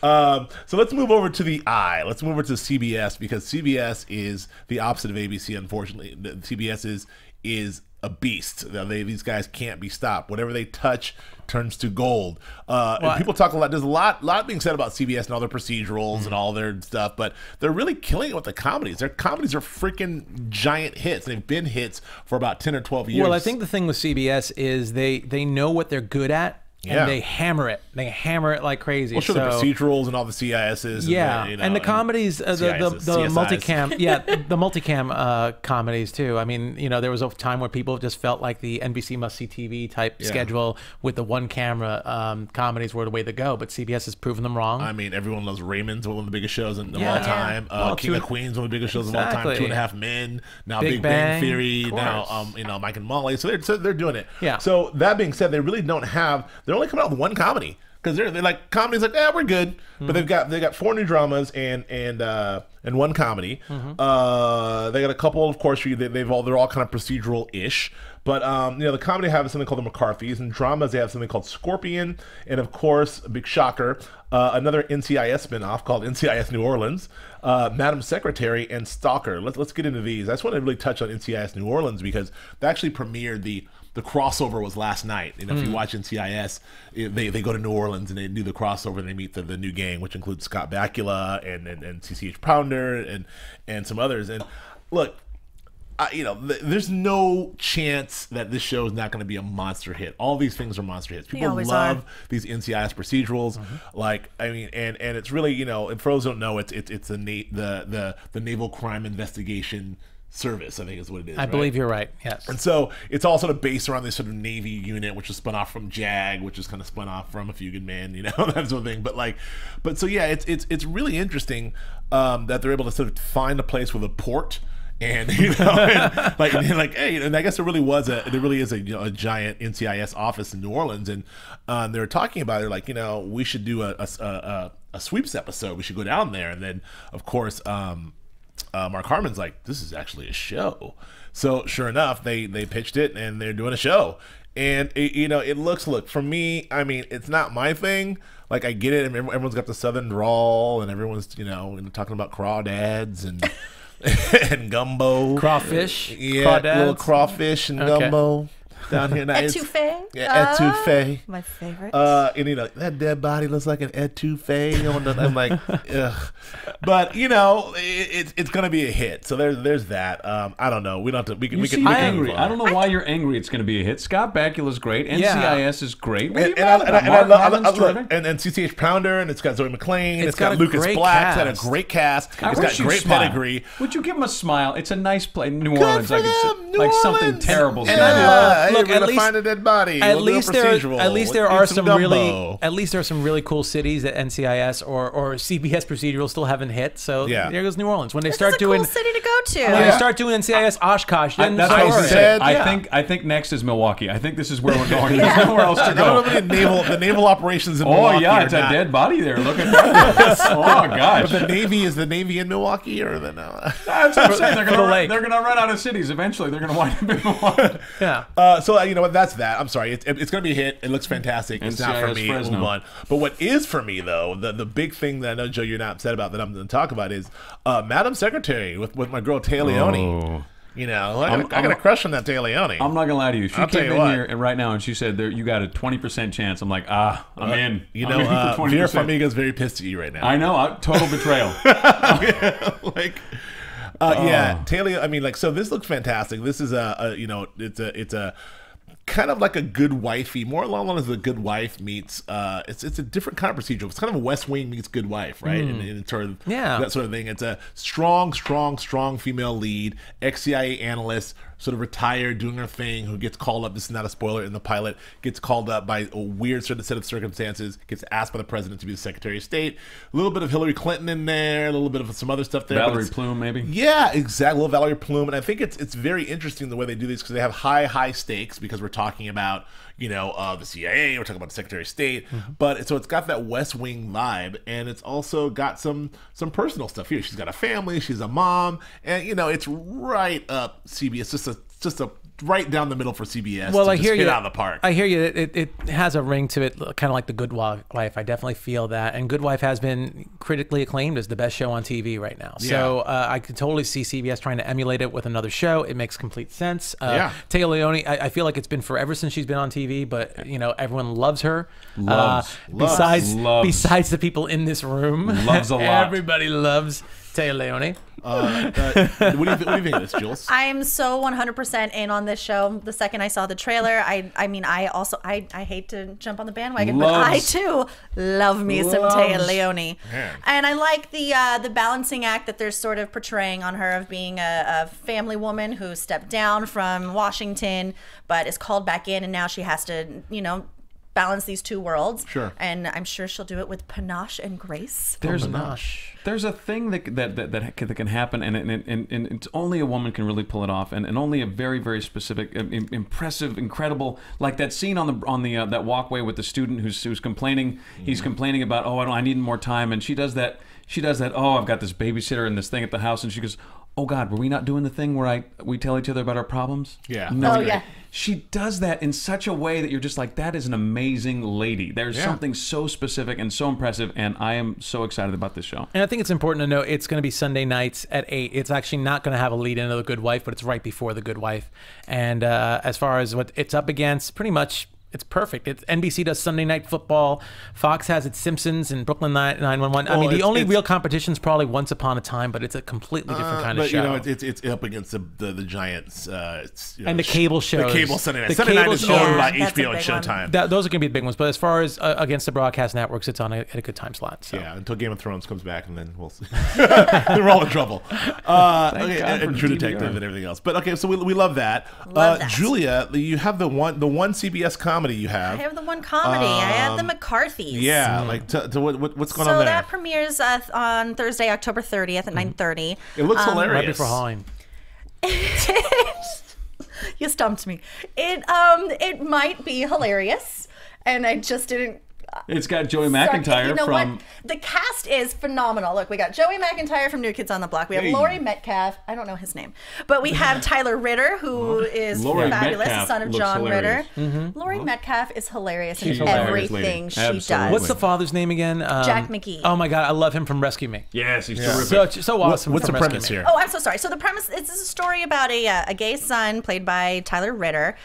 So let's move over to the I. Let's move over to CBS, because CBS is the opposite of ABC. Unfortunately, CBS is a beast. These guys can't be stopped. Whatever they touch turns to gold. And people talk a lot. There's a lot being said about CBS and all their procedurals and all their stuff, but they're really killing it with the comedies. Their comedies are freaking giant hits. They've been hits for about 10 or 12 years. Well, I think the thing with CBS is they know what they're good at. And they hammer it. They hammer it like crazy. Well, sure, the procedurals and all the CISs. Yeah, and, and the comedies, the multicam, the multicam comedies too. I mean, there was a time where people just felt like the NBC Must See TV type schedule with the one camera comedies were the way to go. But CBS has proven them wrong. I mean, everyone loves Raymond's one of the biggest shows of all time. King of Queens, one of the biggest shows of all time. 2.5 Men. Now Big Bang Theory. Now Mike and Molly. So they're doing it. Yeah. So that being said, they really don't have. They're only coming out with one comedy, because they're like, comedy's like, we're good, but they got 4 new dramas and one comedy. They got a couple, of course. They're all kind of procedural ish, but the comedy have something called the McCarthys, and dramas they have something called Scorpion, and of course, a big shocker, another NCIS spinoff called NCIS New Orleans, Madam Secretary, and Stalker. Let's get into these. I just want to really touch on NCIS New Orleans, because they actually premiered the crossover was last night. If you watch NCIS, they go to New Orleans and they do the crossover, and they meet the new gang, which includes Scott Bakula and CCH Pounder and some others. And look, there's no chance that this show is not going to be a monster hit. All these things are monster hits. People love these NCIS procedurals. Like, I mean, and it's really, if for those who don't know, it's the Naval Crime Investigation Service, I think is what it is. I believe you're right. Yes. And so it's all sort of based around this sort of Navy unit, which is spun off from JAG, which is kind of spun off from A Few Good Men, that sort of thing. But so yeah, it's really interesting that they're able to sort of find a place with a port. And and hey, and I guess there really is a giant NCIS office in New Orleans, and they were talking about it, like, we should do a sweeps episode. We should go down there, and then of course Mark Harmon's like, this is actually a show. So sure enough, they pitched it, and they're doing a show. And it looks, for me, I mean, it's not my thing. Like, I get it, and everyone's got the southern drawl, and everyone's talking about crawdads and and gumbo, crawfish, little crawfish and gumbo down here. Etouffee. Yeah, etouffee. My favorite. And that dead body looks like an etouffee. I'm like, ugh. But it's gonna be a hit. So there's that. I don't know. We don't have to. We can. Angry. I don't know why you're angry. It's gonna be a hit. Scott Bakula's great. NCIS is great. And I love and CCH Pounder, and it's got Zoe McClain. It's got Lucas Black. It's got a great cast. It's got great pedigree. Would you give him a smile? It's a nice place. New Orleans, like something terrible. Look, at least find a dead body. At least there are some really cool cities that NCIS or CBS procedural still haven't hit. So there goes New Orleans. When they start doing cool city to go to. When they start doing NCIS Oshkosh, then that's what I said. I think next is Milwaukee. I think this is where we're going. There's nowhere else to go. The naval operations in Milwaukee. Oh yeah, it's a dead body there. Look at that. Oh gosh. But is the Navy in Milwaukee, or the no? That's what I'm saying. They're gonna run out of cities eventually. They're gonna wind up in Milwaukee. Yeah. So you know what? That's that. I'm sorry. It's going to be a hit. It looks fantastic. It's not for me. Move on. But what is for me, though, the big thing that I know, Joe, you're not upset about, that I'm going to talk about is Madam Secretary with my girl Tay Leone. I got a crush on that Tay Leone. I'm not going to lie to you. She came in here and right now and she said, you got a 20% chance. I'm like, I'm in. Vera Farmiga's very pissed at you right now. I know. Total betrayal. Taylor. I mean, so this looks fantastic. This is it's a kind of like a Good Wifey, more along the lines of The Good Wife meets. It's a different kind of procedural. It's kind of a West Wing meets Good Wife, right? And sort of that sort of thing. It's a strong female lead, ex-CIA analyst, sort of retired, doing her thing, who gets called up. This is not a spoiler in the pilot. Gets called up by a weird sort of set of circumstances. Gets asked by the president to be the Secretary of State. A little bit of Hillary Clinton in there. A little bit of some other stuff there. Valerie Plume, maybe. Yeah, exactly. A little Valerie Plume, and I think it's very interesting the way they do these, because they have high stakes, because we're talking about the CIA. We're talking about the Secretary of State, but it's got that West Wing vibe, and it's also got some personal stuff here. She's got a family. She's a mom, and it's right up CBS. Just a right down the middle for CBS. Well, to I hear hit you. Out of the park. I hear you. It has a ring to it, kind of like The Good Wife. I definitely feel that, and Good Wife has been critically acclaimed as the best show on TV right now. So I could totally see CBS trying to emulate it with another show. It makes complete sense. Taya Leone, I feel like it's been forever since she's been on TV, but you know, everyone loves her. Besides the people in this room, loves a lot. Everybody loves Taya Leone. What do you think of this, Jules? I am so 100% in on this show. The second I saw the trailer, I mean, I hate to jump on the bandwagon, but I too love me some Taya Leone. And I like the balancing act that they're sort of portraying on her of being a family woman who stepped down from Washington, but is called back in, and now she has to, you know, balance these two worlds. Sure. And I'm sure she'll do it with panache and grace. There's a thing that can happen, and it's only a woman can really pull it off, and only a very, very specific, impressive, incredible, like that scene on the that walkway with the student who's complaining. He's complaining about, oh, I need more time, and she does that. Oh, I've got this babysitter and this thing at the house, and she goes, oh God, were we not doing the thing where we tell each other about our problems? Yeah. No. Oh, yeah. She does that in such a way that you're just like, that is an amazing lady. There's something so specific and so impressive, and I am so excited about this show. And I think it's important to note it's going to be Sunday nights at 8. It's actually not going to have a lead into The Good Wife, but it's right before The Good Wife. And as far as what it's up against, pretty much it's perfect. NBC does Sunday Night Football. Fox has its Simpsons and Brooklyn 911. I mean, the only real competition is probably Once Upon a Time, but it's a completely different kind of show. But, you know, it's up against the Giants. And the cable shows. The cable Sunday Night. Sunday Night is owned by HBO and Showtime. Those are going to be the big ones. But as far as against the broadcast networks, it's on at a good time slot. So. Yeah, until Game of Thrones comes back, and then we'll see. We're all in trouble. And True Detective and everything else. But, okay, so we love that. Julia, you have the one CBS comedy you have. I have the one comedy. I have the McCarthys. Yeah, like what's going on there? So that premieres on Thursday, October 30th at 9:30. It looks hilarious. Right before Halloween. You stumped me. It might be hilarious, and I just didn't. It's got Joey McIntyre you know from... What? The cast is phenomenal. Look, we got Joey McIntyre from New Kids on the Block. We have Laurie Metcalf. I don't know his name. But we have Tyler Ritter, who is fabulous, the son of John Ritter. Laurie Metcalf is hilarious in everything she does. What's the father's name again? Jack McGee. Oh, my God. I love him from Rescue Me. Yes, he's terrific. So awesome. What's the premise here? Oh, I'm so sorry. So the premise is a story about a gay son played by Tyler Ritter.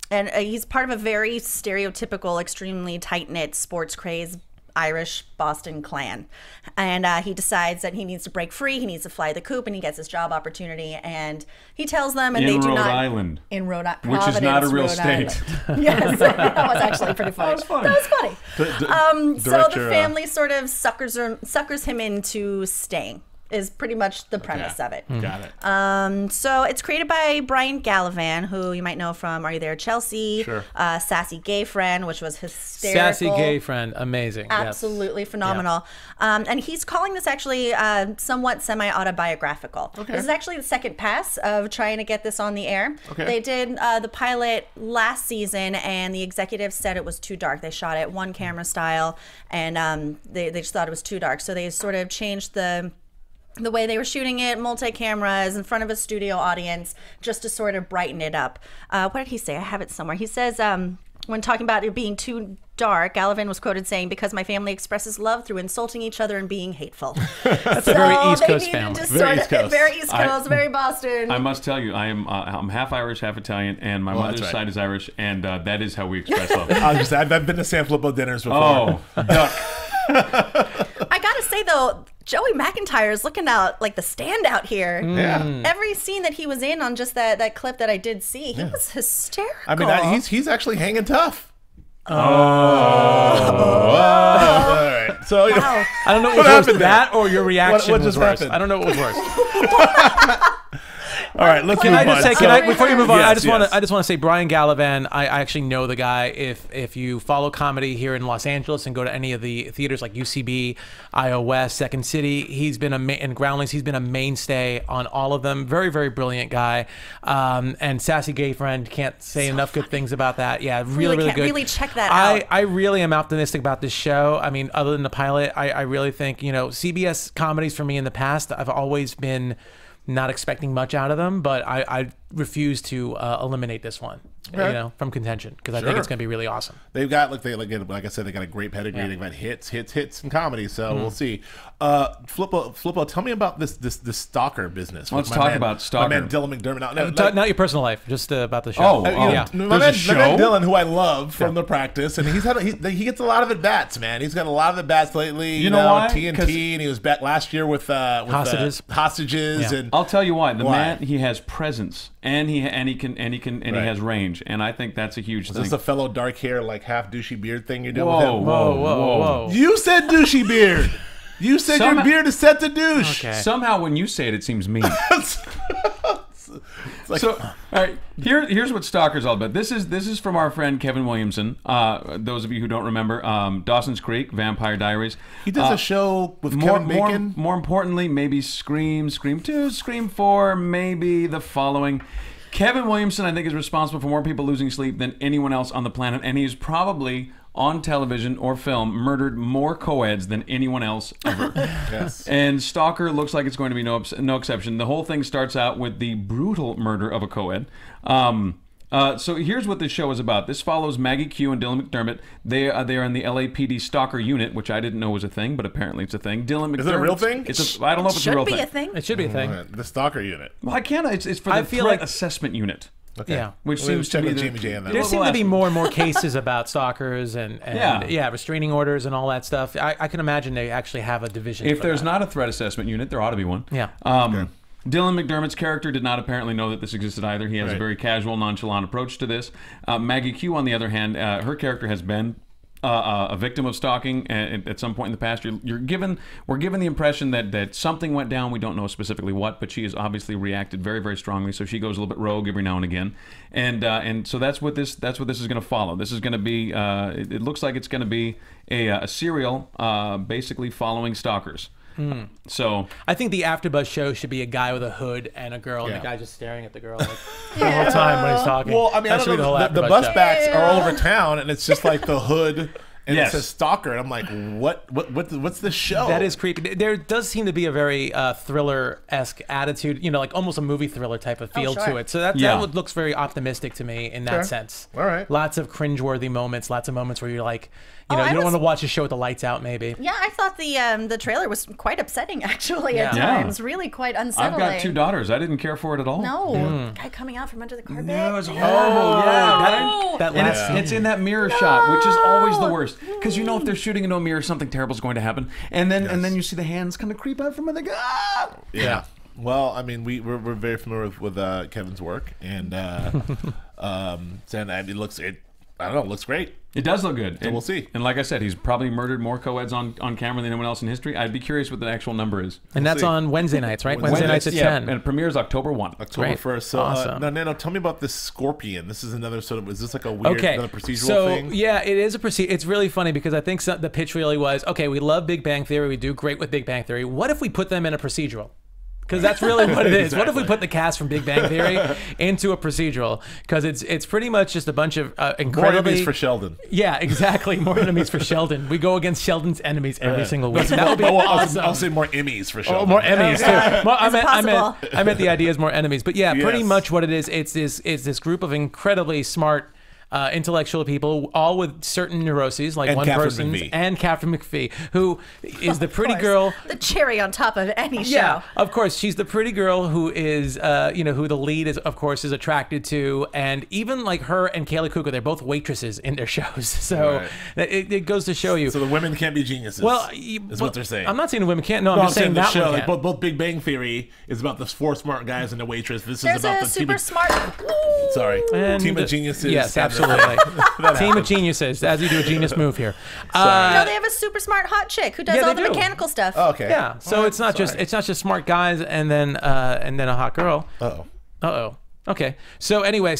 And he's part of a very stereotypical, extremely tight-knit, sports-crazed Irish Boston clan. And he decides that he needs to break free, he needs to fly the coop, and he gets his job opportunity. And he tells them, and they do not... In Rhode Island. In Rhode Island. Which is not a real state. Yes, that was actually pretty funny. That was funny. So the family sort of suckers him into staying. Is pretty much the premise of it. Got it. So it's created by Brian Gallivan, who you might know from Are You There, Chelsea? Sure. Sassy Gay Friend, which was hysterical. Sassy Gay Friend, amazing. Absolutely phenomenal. Yeah. And he's calling this actually somewhat semi-autobiographical. This is actually the second pass of trying to get this on the air. They did the pilot last season, and the executives said it was too dark. They shot it one camera style, and they just thought it was too dark. So they sort of changed the way they were shooting it, multi-cameras in front of a studio audience, just to sort of brighten it up. What did he say? I have it somewhere. He says, when talking about it being too dark, Gallivan was quoted saying, "Because my family expresses love through insulting each other and being hateful." That's a very East Coast family. Very East Coast. Very East Coast, very Boston. I must tell you, I'm half Irish, half Italian, and my mother's side is Irish, and that is how we express love. I've been to Sanfelippo dinners before. Oh, duck. I gotta say though, Joey McIntyre is looking out like the standout here. Yeah. Every scene that he was in on just that clip that I did see, he was hysterical. I mean, he's actually hanging tough. Oh. All right. So wow. I don't know what was worse, that or your reaction what was just worse. happened? I don't know what was worse. All right, let's Can I just say, before you move on, yes, I just want to say Brian Gallivan. I actually know the guy. If you follow comedy here in Los Angeles and go to any of the theaters like UCB, IO West, Second City, he's been and Groundlings. He's been a mainstay on all of them. Very, very brilliant guy. And Sassy Gay Friend, can't say enough good things about that. Yeah, really good. Really check that out. I really am optimistic about this show. I mean, other than the pilot, I really think, CBS comedies for me in the past, I've always been not expecting much out of them, but I refuse to eliminate this one. Right. You know, from contention, because I think it's going to be really awesome. They've got like I said, they got a great pedigree. They've got hits in comedy. So we'll see. Flippo, tell me about this stalker business. Let's talk about stalker. My man Dylan McDermott. Not your personal life, just about the show. Yeah. My man Dylan, who I love from The Practice, and he gets a lot of at bats. Man, he's got a lot of at bats lately. You know why? TNT, and he was back last year with hostages. And I'll tell you why. The man, he has presence, and he has range. And I think that's a huge thing. Is this a fellow dark hair, like half douchey beard thing you're doing with him? Whoa. You said douchey beard. You said your beard is set to douche. Okay. Somehow when you say it, it seems mean. Like, so, all right, here's what Stalker's all about. This is from our friend Kevin Williamson. Those of you who don't remember, Dawson's Creek, Vampire Diaries. He does a show with Kevin Bacon. More importantly, maybe Scream 2, Scream 4, maybe the following. Kevin Williamson, I think, is responsible for more people losing sleep than anyone else on the planet, and he's probably on television or film murdered more co-eds than anyone else ever. Yes. And Stalker looks like it's going to be no exception. The whole thing starts out with the brutal murder of a co-ed. So here's what this show is about. This follows Maggie Q and Dylan McDermott. They are in the LAPD Stalker Unit, which I didn't know was a thing, but apparently it's a thing. Dylan McDermott. Is it a real thing? I don't know if it's a real thing. It should be a thing. It should be a thing. The Stalker Unit. Well, it's for the Threat Assessment Unit. Okay. Yeah, which seems to be Jamie J on that. There seem to be more and more cases about stalkers and restraining orders and all that stuff. I can imagine they actually have a division. If there's not a Threat Assessment Unit, there ought to be one. Yeah. Okay. Dylan McDermott's character did not apparently know that this existed either. He has a very casual, nonchalant approach to this. Maggie Q, on the other hand, her character has been a victim of stalking at some point in the past. We're given the impression that something went down. We don't know specifically what, but she has obviously reacted very, very strongly. So she goes a little bit rogue every now and again, and so that's what this is going to follow. This is going to be. It looks like it's going to be a serial, basically following stalkers. So I think the AfterBuzz show should be a guy with a hood and a girl, and the guy just staring at the girl like, the whole time when he's talking. Well, I mean, I don't know. The bus backs are all over town, and it's just like the hood. And it says Stalker, and I'm like, what's this show? That is creepy. There does seem to be a very thriller-esque attitude, like almost a movie thriller type of feel to it. So that looks very optimistic to me in that sense. All right. Lots of cringeworthy moments, lots of moments where you're like, you don't want to watch a show with the lights out, maybe. Yeah, I thought the trailer was quite upsetting, actually, at times. Really quite unsettling. I've got 2 daughters. I didn't care for it at all. No. Guy coming out from under the carpet. No, it was horrible. It's in that mirror shot, which is always the worst. Because if they're shooting into a mirror, something terrible is going to happen. And then you see the hands kind of creep out from under the gun. Yeah. Well, I mean, we're very familiar with Kevin's work, and it looks great. It does look good. So we'll see. And like I said, he's probably murdered more co-eds on camera than anyone else in history. I'd be curious what the actual number is. And that's on Wednesday nights, right? Wednesday nights at 10. And it premieres October 1. October 1st. So, awesome. Now, Nando, tell me about this Scorpion. This is another is this like a weird another procedural thing? Yeah, it is a procedural. It's really funny because I think the pitch really was, okay, we love Big Bang Theory. We do great with Big Bang Theory. What if we put them in a procedural? Because that's really what it is. Exactly. What if we put the cast from Big Bang Theory into a procedural? Because it's pretty much just a bunch of incredibly... More enemies for Sheldon. Yeah, exactly. More enemies for Sheldon. We go against Sheldon's enemies every single week. That would be awesome. I'll say more Emmys for Sheldon. Oh, more Emmys, too. Well, I meant the idea is more enemies. But yeah, pretty much what it is, it's this group of incredibly smart intellectual people, all with certain neuroses, like one person, and Catherine McPhee, who is the pretty girl, the cherry on top of any show. Yeah, of course, she's the pretty girl who is, who the lead is, of course, is attracted to, and even like her and Kaylee Cuoco, they're both waitresses in their shows. So it goes to show you. So the women can't be geniuses. Well, is what they're saying. I'm not saying the women can't. No, I'm just saying that show. Like both Big Bang Theory is about the 4 smart guys and the waitress. This is about the super smart. Sorry, team of geniuses. Yes, absolutely. Team of geniuses, as you do a genius move here. No, they have a super smart hot chick who does all the mechanical stuff. Oh, okay. Yeah. So it's not just smart guys and then a hot girl. Okay. So anyway,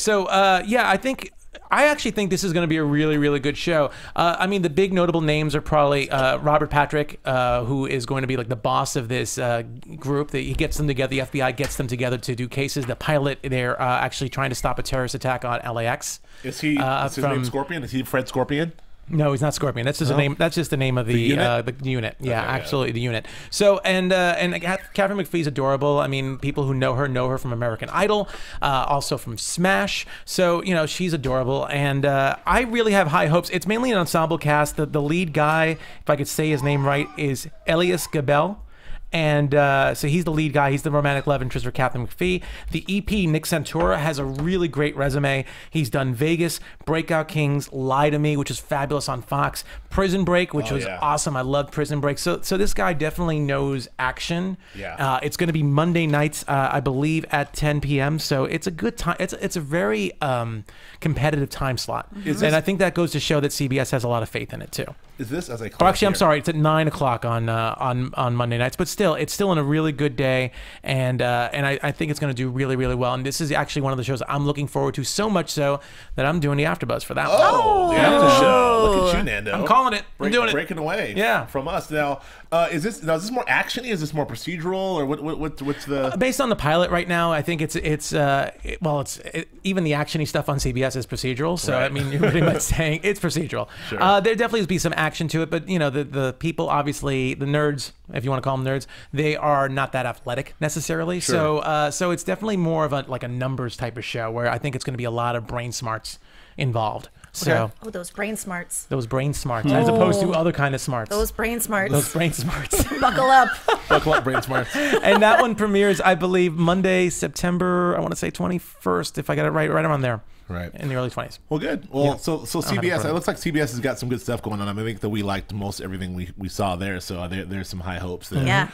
I actually think this is going to be a really, really good show. I mean, the big notable names are probably Robert Patrick, who is going to be like the boss of this group. He gets them together. The FBI gets them together to do cases. The pilot, they're actually trying to stop a terrorist attack on LAX. Is his name Scorpion? Is he Fred Scorpion? No, he's not Scorpion. That's just a name. That's just the name of the unit. Yeah, okay, absolutely, the unit. So and Catherine McPhee's adorable. I mean, people who know her from American Idol, also from Smash. So you know, she's adorable, and I really have high hopes. It's mainly an ensemble cast. The lead guy, if I could say his name right, is Elias Gabel. And so he's the lead guy. He's the romantic love interest for Catherine McPhee. The EP, Nick Santora, has a really great resume. He's done Vegas, Breakout Kings, Lie to Me, which is fabulous on Fox, Prison Break, which was awesome. I loved Prison Break. So this guy definitely knows action. Yeah. It's going to be Monday nights, I believe, at 10 p.m. So it's a good time. It's a very competitive time slot. And I think that goes to show that CBS has a lot of faith in it, too. Is this as I call actually, I'm sorry, it's at 9 o'clock on Monday nights, but still, it's still in a really good day, and I think it's going to do really, really well. And this is actually one of the shows I'm looking forward to, so much so that I'm doing the AfterBuzz for that one. Oh, the after show! Look at you, Nando. I'm calling it. I'm doing it. Breaking away. From us now. Is this more actiony? Is this more procedural, or what's the? Based on the pilot right now, I think it's even the actiony stuff on CBS is procedural. So I mean, you're pretty much saying it's procedural. Sure. There definitely will be some action to it, but you know, the people, obviously the nerds, if you want to call them nerds, they are not that athletic necessarily. Sure. So it's definitely more of a numbers type of show where I think it's going to be a lot of brain smarts involved. So, those brain smarts. Those brain smarts, as opposed to other kind of smarts. Those brain smarts. Those brain smarts. Buckle up. Buckle up, brain smarts. And that one premieres, I believe, Monday, September, I want to say 21st, if I got it right around there. Right. In the early 20s. Well, good. Well, so CBS, it looks like CBS has got some good stuff going on. I think that we liked most everything we saw there, so there's some high hopes there. Yeah.